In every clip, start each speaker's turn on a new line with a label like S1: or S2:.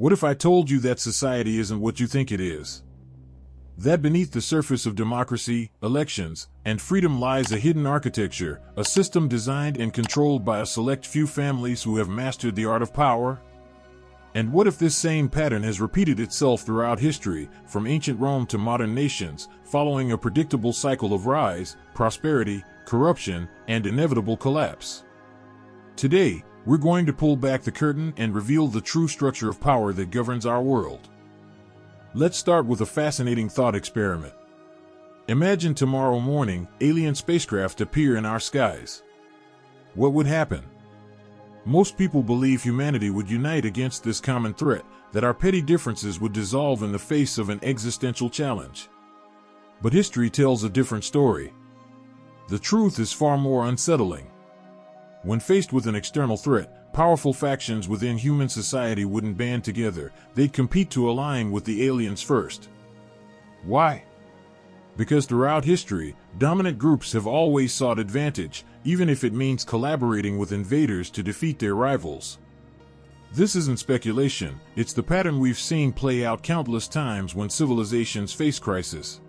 S1: What if I told you that society isn't what you think it is? That beneath the surface of democracy, elections, and freedom lies a hidden architecture, a system designed and controlled by a select few families who have mastered the art of power? And what if this same pattern has repeated itself throughout history, from ancient Rome to modern nations, following a predictable cycle of rise, prosperity, corruption, and inevitable collapse? Today, we're going to pull back the curtain and reveal the true structure of power that governs our world. Let's start with a fascinating thought experiment. Imagine tomorrow morning, alien spacecraft appear in our skies. What would happen? Most people believe humanity would unite against this common threat, that our petty differences would dissolve in the face of an existential challenge. But history tells a different story. The truth is far more unsettling. When faced with an external threat, powerful factions within human society wouldn't band together, they'd compete to align with the aliens first. Why? Because throughout history, dominant groups have always sought advantage, even if it means collaborating with invaders to defeat their rivals. This isn't speculation, it's the pattern we've seen play out countless times when civilizations face crisis.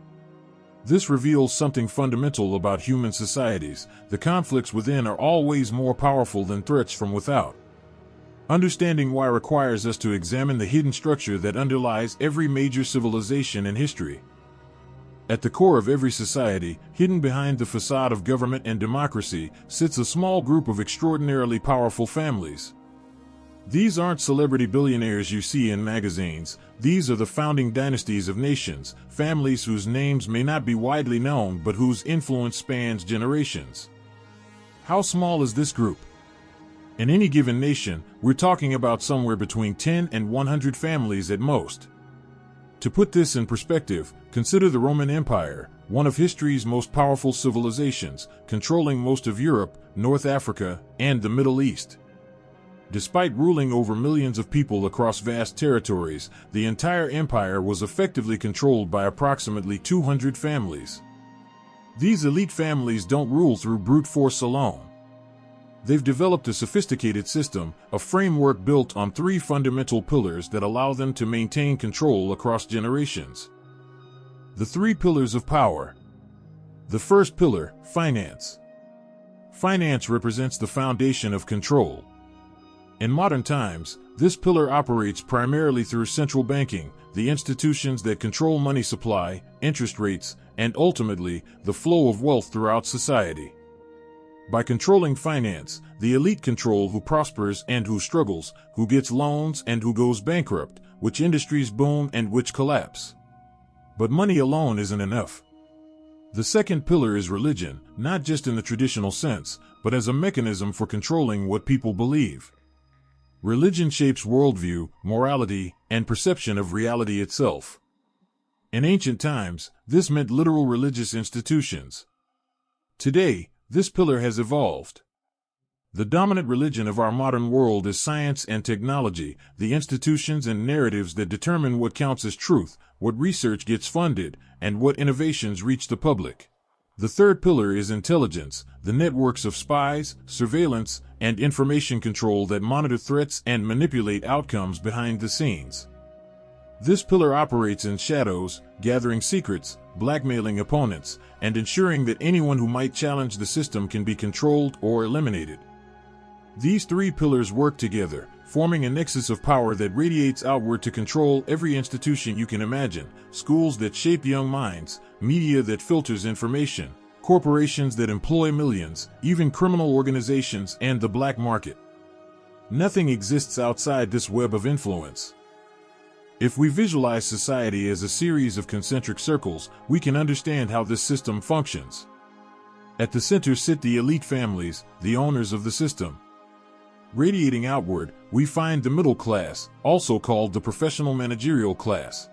S1: This reveals something fundamental about human societies: the conflicts within are always more powerful than threats from without. Understanding why requires us to examine the hidden structure that underlies every major civilization in history. At the core of every society, hidden behind the facade of government and democracy, sits a small group of extraordinarily powerful families. These aren't celebrity billionaires you see in magazines. These are the founding dynasties of nations, families whose names may not be widely known but whose influence spans generations. How small is this group? In any given nation, we're talking about somewhere between 10 and 100 families at most. To put this in perspective, consider the Roman Empire, one of history's most powerful civilizations, controlling most of Europe, North Africa, and the Middle East. Despite ruling over millions of people across vast territories, the entire empire was effectively controlled by approximately 200 families. These elite families don't rule through brute force alone. They've developed a sophisticated system, a framework built on three fundamental pillars that allow them to maintain control across generations. The three pillars of power. The first pillar, finance. Finance represents the foundation of control. In modern times, this pillar operates primarily through central banking, the institutions that control money supply, interest rates, and ultimately, the flow of wealth throughout society. By controlling finance, the elite control who prospers and who struggles, who gets loans and who goes bankrupt, which industries boom and which collapse. But money alone isn't enough. The second pillar is religion, not just in the traditional sense, but as a mechanism for controlling what people believe. Religion shapes worldview, morality, and perception of reality itself. In ancient times, this meant literal religious institutions. Today, this pillar has evolved. The dominant religion of our modern world is science and technology, the institutions and narratives that determine what counts as truth, what research gets funded, and what innovations reach the public. The third pillar is intelligence, the networks of spies, surveillance, and information control that monitor threats and manipulate outcomes behind the scenes. This pillar operates in shadows, gathering secrets, blackmailing opponents, and ensuring that anyone who might challenge the system can be controlled or eliminated. These three pillars work together, forming a nexus of power that radiates outward to control every institution you can imagine: schools that shape young minds, media that filters information, corporations that employ millions, even criminal organizations and the black market. Nothing exists outside this web of influence. If we visualize society as a series of concentric circles, we can understand how this system functions. At the center sit the elite families, the owners of the system. Radiating outward, we find the middle class, also called the professional managerial class.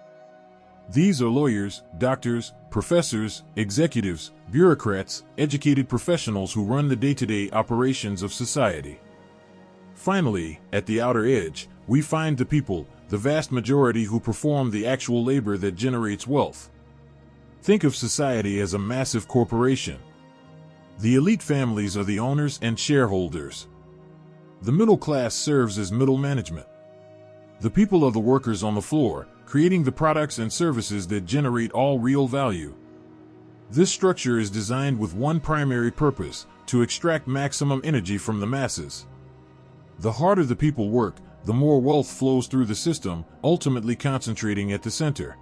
S1: These are lawyers, doctors, professors, executives, bureaucrats, educated professionals who run the day-to-day operations of society. Finally, at the outer edge, we find the people, the vast majority who perform the actual labor that generates wealth. Think of society as a massive corporation. The elite families are the owners and shareholders. The middle class serves as middle management. The people are the workers on the floor, creating the products and services that generate all real value. This structure is designed with one primary purpose: to extract maximum energy from the masses. The harder the people work, the more wealth flows through the system, ultimately concentrating at the center.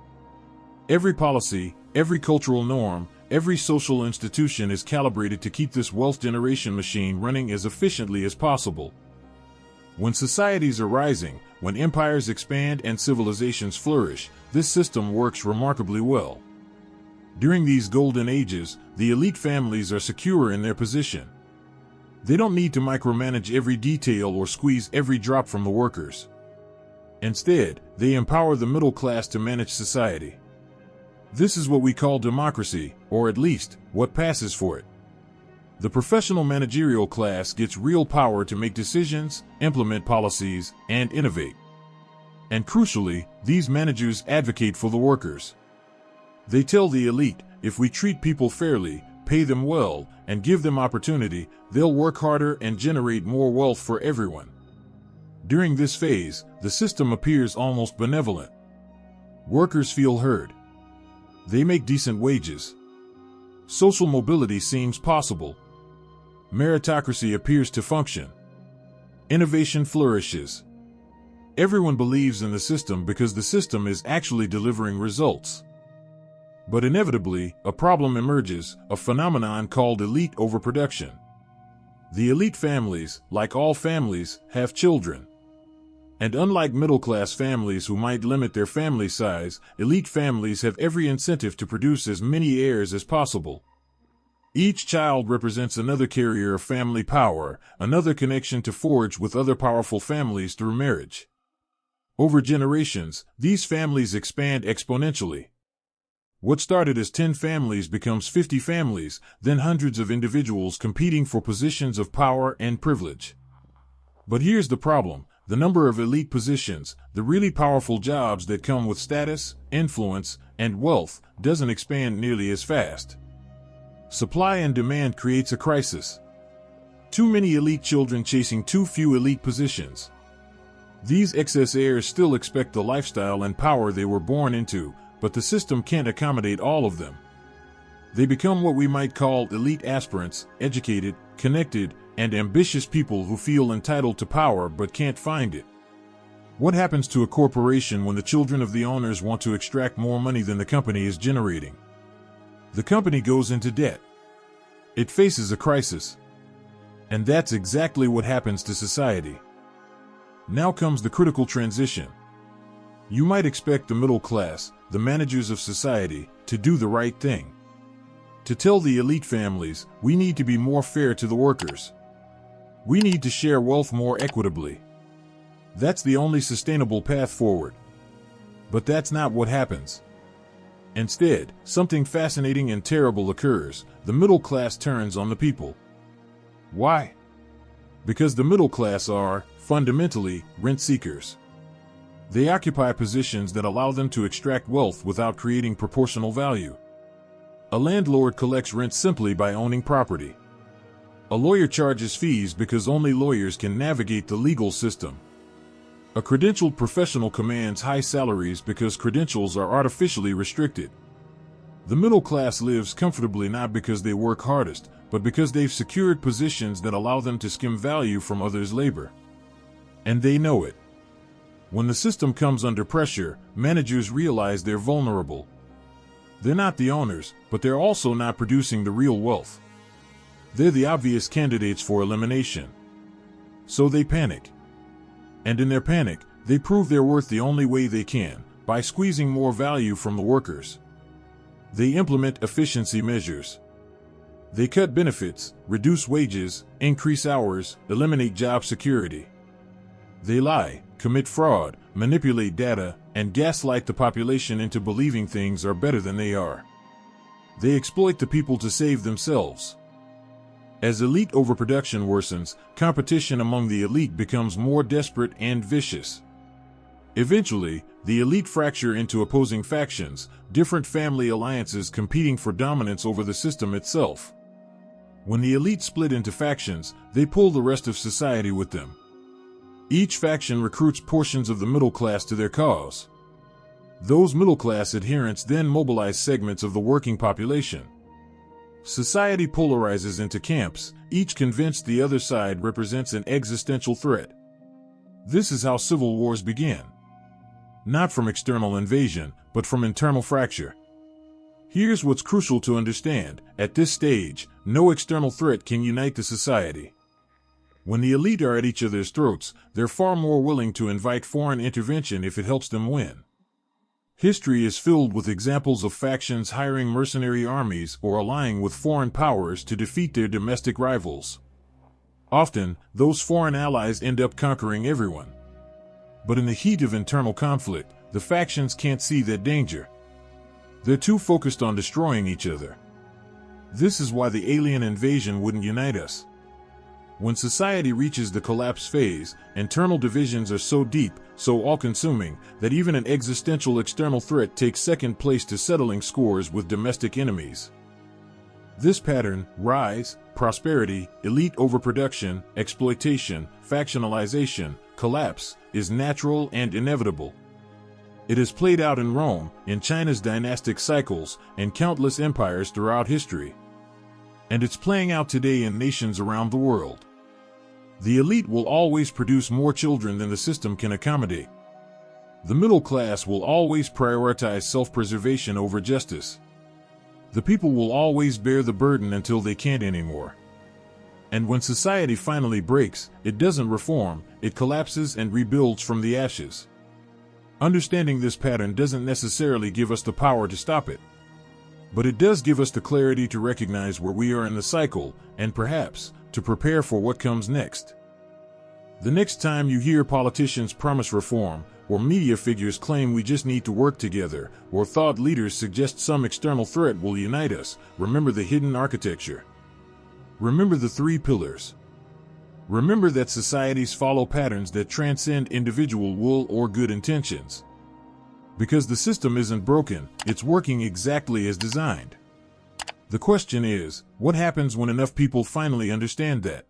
S1: Every policy, every cultural norm, every social institution is calibrated to keep this wealth generation machine running as efficiently as possible. When societies are rising, when empires expand and civilizations flourish, this system works remarkably well. During these golden ages, the elite families are secure in their position. They don't need to micromanage every detail or squeeze every drop from the workers. Instead, they empower the middle class to manage society. This is what we call democracy, or at least, what passes for it. The professional managerial class gets real power to make decisions, implement policies, and innovate. And crucially, these managers advocate for the workers. They tell the elite, if we treat people fairly, pay them well, and give them opportunity, they'll work harder and generate more wealth for everyone. During this phase, the system appears almost benevolent. Workers feel heard. They make decent wages. Social mobility seems possible. Meritocracy appears to function. Innovation flourishes. Everyone believes in the system because the system is actually delivering results. But inevitably, a problem emerges, a phenomenon called elite overproduction. The elite families, like all families, have children. And unlike middle-class families who might limit their family size, elite families have every incentive to produce as many heirs as possible. Each child represents another carrier of family power, another connection to forge with other powerful families through marriage. Over generations, these families expand exponentially. What started as 10 families becomes 50 families, then hundreds of individuals competing for positions of power and privilege. But here's the problem: the number of elite positions, the really powerful jobs that come with status, influence, and wealth, doesn't expand nearly as fast. Supply and demand creates a crisis. Too many elite children chasing too few elite positions. These excess heirs still expect the lifestyle and power they were born into, but the system can't accommodate all of them. They become what we might call elite aspirants, educated, connected, and ambitious people who feel entitled to power but can't find it. What happens to a corporation when the children of the owners want to extract more money than the company is generating? The company goes into debt. It faces a crisis. And that's exactly what happens to society. Now comes the critical transition. You might expect the middle class, the managers of society, to do the right thing. To tell the elite families, we need to be more fair to the workers. We need to share wealth more equitably. That's the only sustainable path forward. But that's not what happens. Instead, something fascinating and terrible occurs. The middle class turns on the people. Why? Because the middle class are, fundamentally, rent seekers. They occupy positions that allow them to extract wealth without creating proportional value. A landlord collects rent simply by owning property. A lawyer charges fees because only lawyers can navigate the legal system. A credentialed professional commands high salaries because credentials are artificially restricted. The middle class lives comfortably not because they work hardest, but because they've secured positions that allow them to skim value from others' labor. And they know it. When the system comes under pressure, managers realize they're vulnerable. They're not the owners, but they're also not producing the real wealth. They're the obvious candidates for elimination. So they panic. And in their panic, they prove their worth the only way they can, by squeezing more value from the workers. They implement efficiency measures. They cut benefits, reduce wages, increase hours, eliminate job security. They lie, commit fraud, manipulate data, and gaslight the population into believing things are better than they are. They exploit the people to save themselves. As elite overproduction worsens, competition among the elite becomes more desperate and vicious. Eventually, the elite fracture into opposing factions, different family alliances competing for dominance over the system itself. When the elite split into factions, they pull the rest of society with them. Each faction recruits portions of the middle class to their cause. Those middle class adherents then mobilize segments of the working population. Society polarizes into camps, each convinced the other side represents an existential threat. This is how civil wars begin. Not from external invasion, but from internal fracture. Here's what's crucial to understand. At this stage, no external threat can unite the society. When the elite are at each other's throats, they're far more willing to invite foreign intervention if it helps them win. History is filled with examples of factions hiring mercenary armies or allying with foreign powers to defeat their domestic rivals. Often, those foreign allies end up conquering everyone. But in the heat of internal conflict, the factions can't see that danger. They're too focused on destroying each other. This is why the alien invasion wouldn't unite us. When society reaches the collapse phase, internal divisions are so deep, so all-consuming, that even an existential external threat takes second place to settling scores with domestic enemies. This pattern, rise, prosperity, elite overproduction, exploitation, factionalization, collapse, is natural and inevitable. It has played out in Rome, in China's dynastic cycles, and countless empires throughout history. And it's playing out today in nations around the world. The elite will always produce more children than the system can accommodate. The middle class will always prioritize self-preservation over justice. The people will always bear the burden until they can't anymore. And when society finally breaks, it doesn't reform, it collapses and rebuilds from the ashes. Understanding this pattern doesn't necessarily give us the power to stop it. But it does give us the clarity to recognize where we are in the cycle, and perhaps, to prepare for what comes next. The next time you hear politicians promise reform, or media figures claim we just need to work together, or thought leaders suggest some external threat will unite us, remember the hidden architecture. Remember the three pillars. Remember that societies follow patterns that transcend individual will or good intentions. Because the system isn't broken, it's working exactly as designed. The question is, what happens when enough people finally understand that?